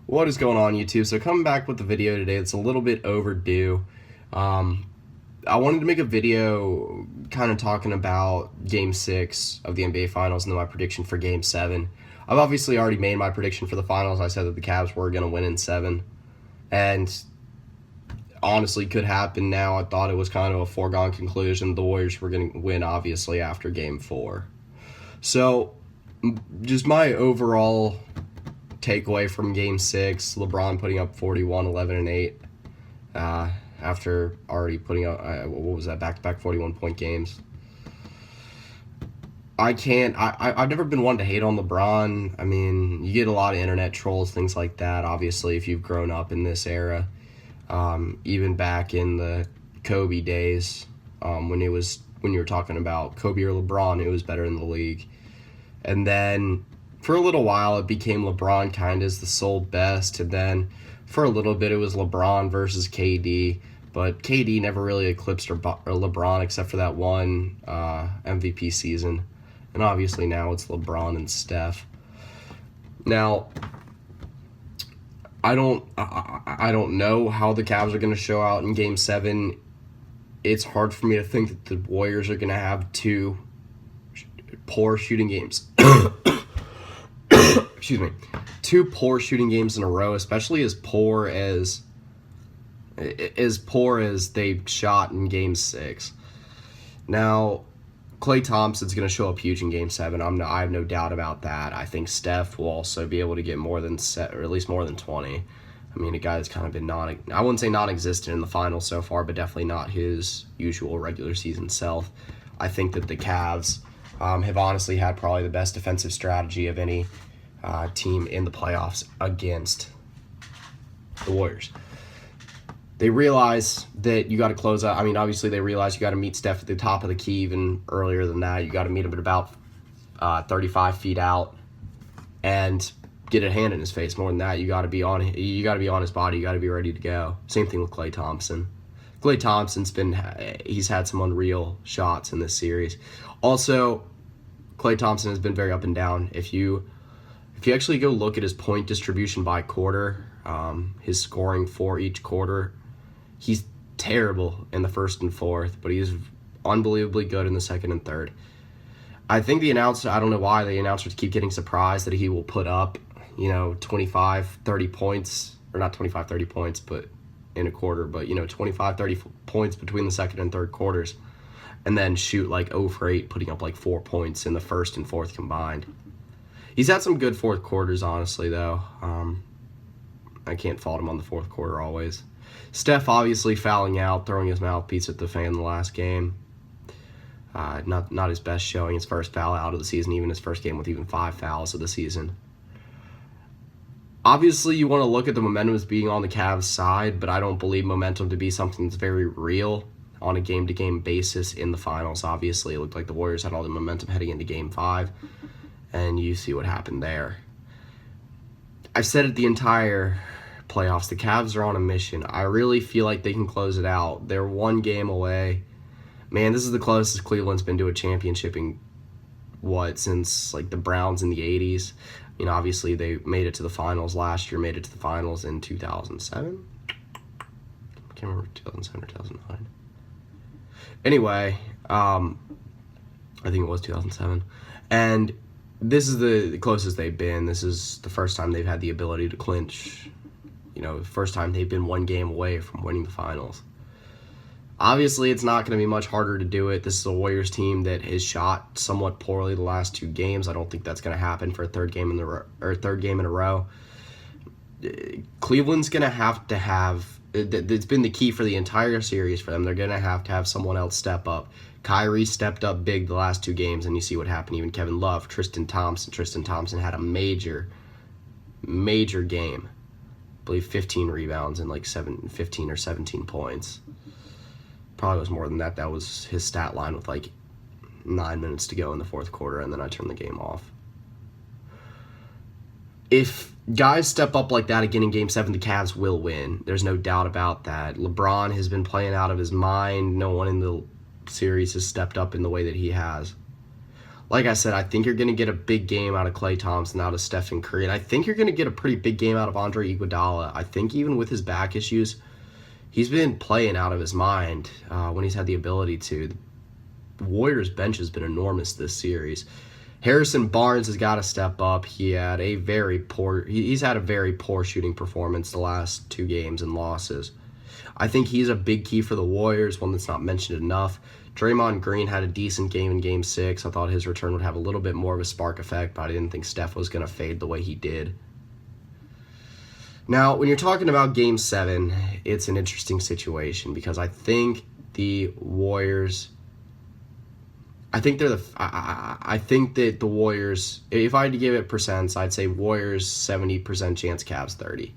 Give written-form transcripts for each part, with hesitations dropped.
What is going on, YouTube? So coming back with the video today, it's a little bit overdue. I wanted to make a video kind of talking about Game 6 of the NBA Finals and then my prediction for Game 7. I've obviously already made my prediction for the Finals. I said that the Cavs were going to win in 7. And honestly, could happen now. I thought it was kind of a foregone conclusion. The Warriors were going to win, obviously, after Game 4. So, just my overall takeaway from Game 6, LeBron putting up 41, 11, and 8 after already putting up, back-to-back 41-point games. I've never been one to hate on LeBron. I mean, you get a lot of internet trolls, things like that, obviously, if you've grown up in this era. Even back in the Kobe days, when you were talking about Kobe or LeBron, it was better in the league. And then for a little while, it became LeBron kind of as the sole best, and then for a little bit, it was LeBron versus KD, but KD never really eclipsed LeBron except for that one MVP season, and obviously now it's LeBron and Steph. Now, I don't know how the Cavs are going to show out in Game 7. It's hard for me to think that the Warriors are going to have two poor shooting games. Excuse me. Two poor shooting games in a row, especially as poor as they shot in Game 6. Now, Klay Thompson's going to show up huge in Game 7. I have no doubt about that. I think Steph will also be able to get more than or at least more than 20. I mean, a guy that's kind of been I wouldn't say non-existent in the finals so far, but definitely not his usual regular season self. I think that the Cavs have honestly had probably the best defensive strategy of any team in the playoffs against the Warriors. They realize that you got to close out. I mean, obviously they realize you got to meet Steph at the top of the key even earlier than that. You got to meet him at about 35 feet out and get a hand in his face. More than that, you got to be on his body. You got to be ready to go. Same thing with Klay Thompson. Klay Thompson's he's had some unreal shots in this series. Also, Klay Thompson has been very up and down. If you actually go look at his point distribution by quarter, his scoring for each quarter, he's terrible in the first and fourth, but he's unbelievably good in the second and third. I think I don't know why the announcers keep getting surprised that he will put up, 25, 30 points, or not 25, 30 points, but in a quarter, but 25, 30 points between the second and third quarters, and then shoot like 0 for 8, putting up like 4 points in the first and fourth combined. He's had some good fourth quarters, honestly, though. I can't fault him on the fourth quarter always. Steph obviously fouling out, throwing his mouthpiece at the fan in the last game. Not his best showing, his first foul out of the season, even his first game with even 5 fouls of the season. Obviously, you want to look at the momentum as being on the Cavs' side, but I don't believe momentum to be something that's very real on a game-to-game basis in the finals. Obviously, it looked like the Warriors had all the momentum heading into Game 5, and you see what happened there. I've said it the entire playoffs, the Cavs are on a mission. I really feel like they can close it out. They're one game away. Man, this is the closest Cleveland's been to a championship in, since like the Browns in the 80s. I mean, obviously they made it to the finals last year, made it to the finals in 2007. I can't remember, 2007 or 2009. Anyway, I think it was 2007. And this is the closest they've been. This is the first time they've had the ability to clinch. The first time they've been one game away from winning the finals. Obviously, it's not going to be much harder to do it. This is a Warriors team that has shot somewhat poorly the last 2 games. I don't think that's going to happen for a third game in a row. Cleveland's going to have. It's been the key for the entire series for them. They're going to have someone else step up. Kyrie stepped up big the last 2 games, and you see what happened. Even Kevin Love, Tristan Thompson had a major game. I believe 15 rebounds and like 15 or 17 points. Probably was more than that. That was his stat line with like 9 minutes to go in the fourth quarter, and then I turned the game off. If guys step up like that again in Game 7, the Cavs will win. There's no doubt about that. LeBron has been playing out of his mind. No one in the series has stepped up in the way that he has. like I said, I think you're going to get a big game out of Klay Thompson, out of Stephen Curry, and I think you're going to get a pretty big game out of Andre Iguodala. I think even with his back issues, he's been playing out of his mind when he's had the ability to. The Warriors' bench has been enormous this series. Harrison Barnes has got to step up. He's had a very poor shooting performance the last 2 games and losses. I think he's a big key for the Warriors, one that's not mentioned enough. Draymond Green had a decent game in Game 6. I thought his return would have a little bit more of a spark effect, but I didn't think Steph was going to fade the way he did. Now, when you're talking about Game 7, it's an interesting situation because I think the Warriors... I think that the Warriors, if I had to give it percents, I'd say Warriors 70% chance, Cavs 30.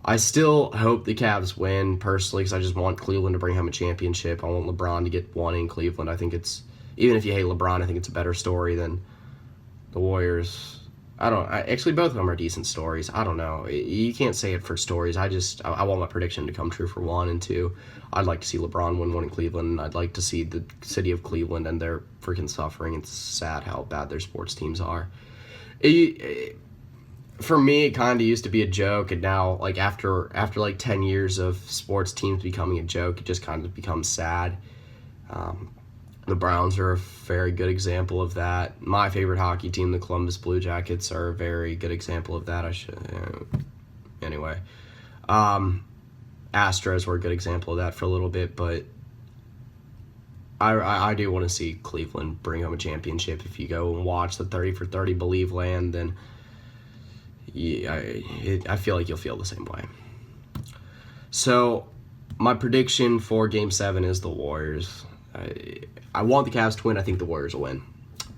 I still hope the Cavs win, personally, because I just want Cleveland to bring home a championship. I want LeBron to get one in Cleveland. I think it's, even if you hate LeBron, I think it's a better story than the Warriors. Actually, both of them are decent stories. I don't know. You can't say it for stories. I want my prediction to come true for 1 and 2. I'd like to see LeBron win one in Cleveland. I'd like to see the city of Cleveland and their freaking suffering. It's sad how bad their sports teams are. For me, it kind of used to be a joke, and now, like after like 10 years of sports teams becoming a joke, it just kind of becomes sad. The Browns are a very good example of that. My favorite hockey team, the Columbus Blue Jackets, are a very good example of that. Anyway. Astros were a good example of that for a little bit, but I do want to see Cleveland bring home a championship. If you go and watch the 30 for 30 Believe Land, then I feel like you'll feel the same way. So my prediction for Game 7 is the Warriors. I want the Cavs to win. I think the Warriors will win.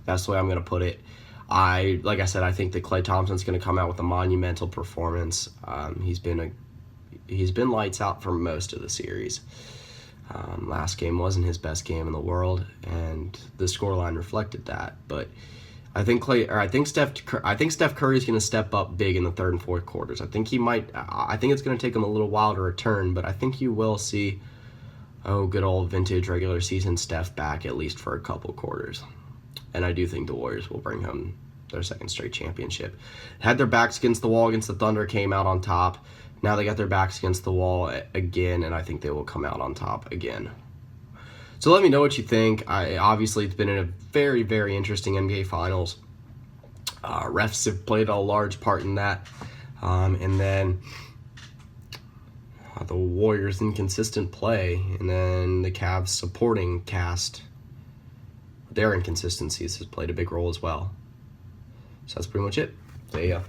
That's the way I'm going to put it. Like I said, I think that Klay Thompson's going to come out with a monumental performance. He's been lights out for most of the series. Last game wasn't his best game in the world, and the scoreline reflected that. But I think Steph Curry is going to step up big in the 3rd and 4th quarters. I think it's going to take him a little while to return, but I think you will see good old vintage regular season Steph back at least for a couple quarters. And I do think the Warriors will bring home their 2nd straight championship. Had their backs against the wall against the Thunder, came out on top. Now they got their backs against the wall again, and I think they will come out on top again. So let me know what you think. Obviously, it's been in a very, very interesting NBA Finals. Refs have played a large part in that. And then the Warriors' inconsistent play, and then the Cavs' supporting cast, their inconsistencies has played a big role as well. So that's pretty much it. See ya.